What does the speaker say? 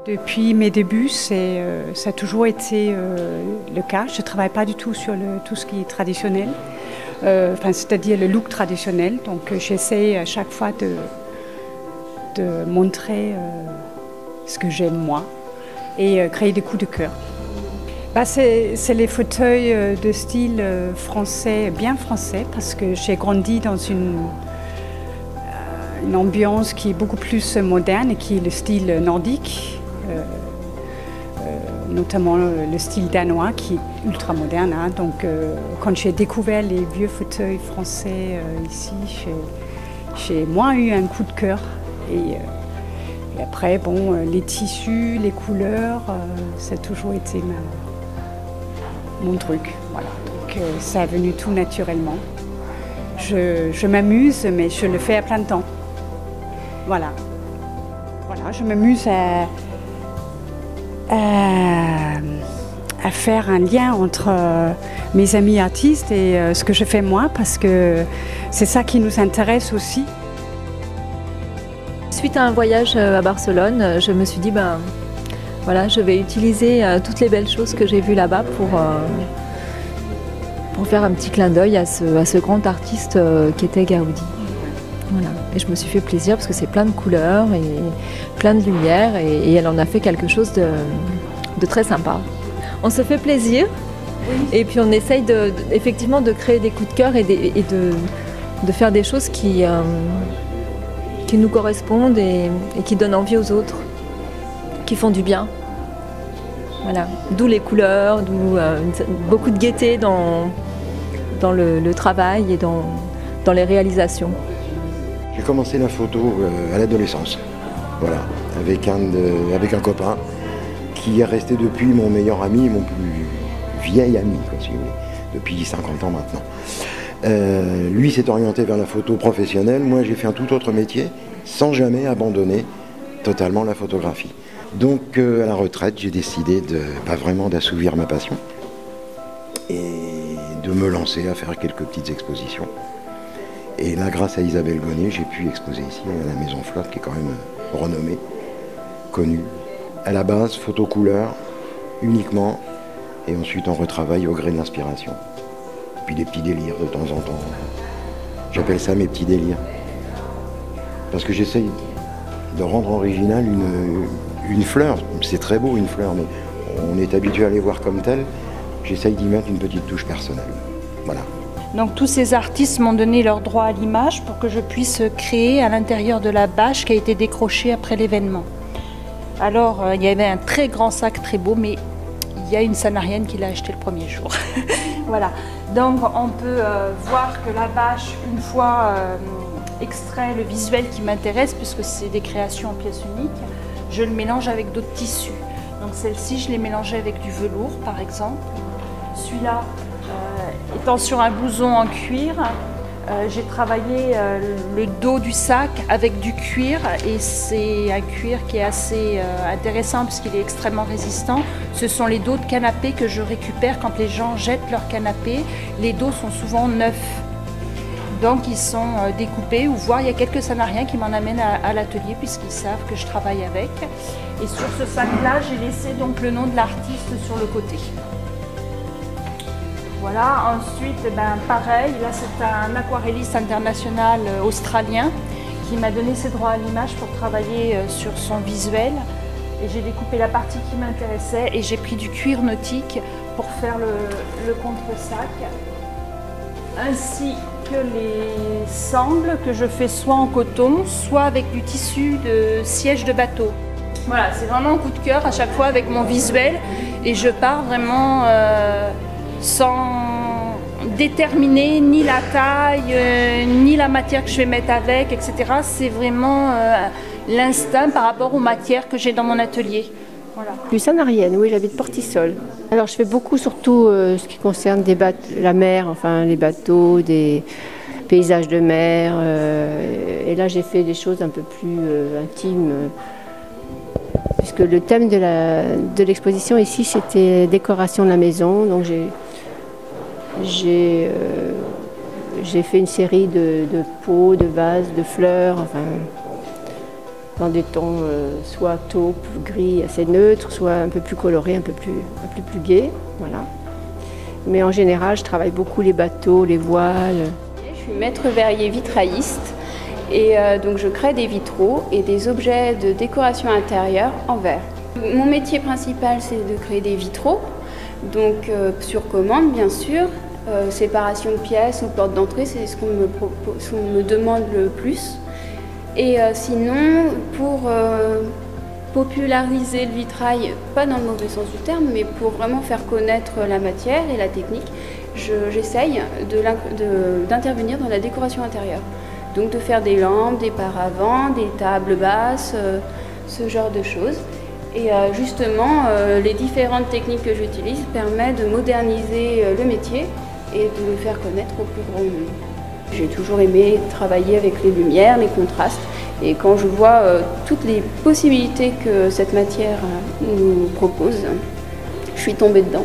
Depuis mes débuts, ça a toujours été le cas. Je ne travaille pas du tout sur tout ce qui est traditionnel, c'est-à-dire le look traditionnel. Donc j'essaie à chaque fois de montrer ce que j'aime moi et créer des coups de cœur. C'est les fauteuils de style français, bien français, parce que j'ai grandi dans une ambiance qui est beaucoup plus moderne et qui est le style nordique. Notamment le style danois qui est ultra moderne. Hein. Donc quand j'ai découvert les vieux fauteuils français ici, j'ai moins eu un coup de cœur. Et après, bon, les tissus, les couleurs, ça a toujours été mon truc. Voilà. Donc ça est venu tout naturellement. Je m'amuse, mais je le fais à plein temps. Voilà. Voilà, je m'amuse à faire un lien entre mes amis artistes et ce que je fais moi, parce que c'est ça qui nous intéresse aussi. Suite à un voyage à Barcelone, je me suis dit, voilà, je vais utiliser toutes les belles choses que j'ai vues là-bas pour faire un petit clin d'œil à ce grand artiste qui était Gaudi. Voilà. Et je me suis fait plaisir parce que c'est plein de couleurs et plein de lumière et elle en a fait quelque chose de très sympa. On se fait plaisir et puis on essaye effectivement de créer des coups de cœur et de faire des choses qui nous correspondent et qui donnent envie aux autres, qui font du bien. Voilà. D'où les couleurs, d'où beaucoup de gaieté dans le travail et dans les réalisations. J'ai commencé la photo à l'adolescence, voilà, avec un copain qui est resté depuis mon meilleur ami, mon plus vieil ami, quoi, si vous voulez, depuis 50 ans maintenant. Lui s'est orienté vers la photo professionnelle, moi j'ai fait un tout autre métier, sans jamais abandonner totalement la photographie. Donc à la retraite, j'ai décidé vraiment d'assouvir ma passion et de me lancer à faire quelques petites expositions. Et là, grâce à Isabelle Gonnet, j'ai pu exposer ici à la Maison Flotte, qui est quand même renommée, connue. À la base, photo couleur, uniquement, et ensuite on retravaille au gré de l'inspiration. Puis des petits délires de temps en temps. J'appelle ça mes petits délires. Parce que j'essaye de rendre original une fleur. C'est très beau une fleur, mais on est habitué à les voir comme telle. J'essaye d'y mettre une petite touche personnelle. Voilà. Donc tous ces artistes m'ont donné leur droit à l'image pour que je puisse créer à l'intérieur de la bâche qui a été décrochée après l'événement. Alors il y avait un très grand sac très beau, mais il y a une Sanarienne qui l'a acheté le premier jour. Voilà. Donc on peut voir que la bâche, une fois extrait le visuel qui m'intéresse, puisque c'est des créations en pièces uniques, je le mélange avec d'autres tissus. Donc celle-ci, je l'ai mélangée avec du velours par exemple. Celui-là, étant sur un blouson en cuir, j'ai travaillé le dos du sac avec du cuir et c'est un cuir qui est assez intéressant puisqu'il est extrêmement résistant. Ce sont les dos de canapé que je récupère quand les gens jettent leur canapé. Les dos sont souvent neufs, donc ils sont découpés ou voire il y a quelques Sanariens qui m'en amènent à l'atelier puisqu'ils savent que je travaille avec. Et sur ce sac-là, j'ai laissé donc le nom de l'artiste sur le côté. Voilà, ensuite, pareil, là c'est un aquarelliste international australien qui m'a donné ses droits à l'image pour travailler sur son visuel. Et j'ai découpé la partie qui m'intéressait et j'ai pris du cuir nautique pour faire le contre-sac. Ainsi que les sangles que je fais soit en coton, soit avec du tissu de siège de bateau. Voilà, c'est vraiment un coup de cœur à chaque fois avec mon visuel et je pars vraiment sans déterminer ni la taille, ni la matière que je vais mettre avec, etc. C'est vraiment l'instinct par rapport aux matières que j'ai dans mon atelier. Voilà. Je suis sanarienne, oui, j'habite Portisol. Alors je fais beaucoup surtout ce qui concerne la mer, enfin les bateaux, des paysages de mer. Et là j'ai fait des choses un peu plus intimes. Puisque le thème de l'exposition ici c'était décoration de la maison. Donc j'ai fait une série de pots, de vases, de fleurs, enfin, dans des tons soit taupe, gris assez neutre, soit un peu plus coloré, un peu plus gai. Voilà. Mais en général, je travaille beaucoup les bateaux, les voiles. Je suis maître verrier vitrailliste et donc je crée des vitraux et des objets de décoration intérieure en verre. Mon métier principal, c'est de créer des vitraux, donc sur commande bien sûr. Séparation de pièces ou porte d'entrée, c'est ce qu'on me demande le plus. Et sinon, pour populariser le vitrail, pas dans le mauvais sens du terme, mais pour vraiment faire connaître la matière et la technique, j'essaye d'intervenir dans la décoration intérieure. Donc de faire des lampes, des paravents, des tables basses, ce genre de choses. Et justement, les différentes techniques que j'utilise permettent de moderniser le métier et de le faire connaître au plus grand nombre. J'ai toujours aimé travailler avec les lumières, les contrastes, et quand je vois toutes les possibilités que cette matière nous propose, je suis tombée dedans.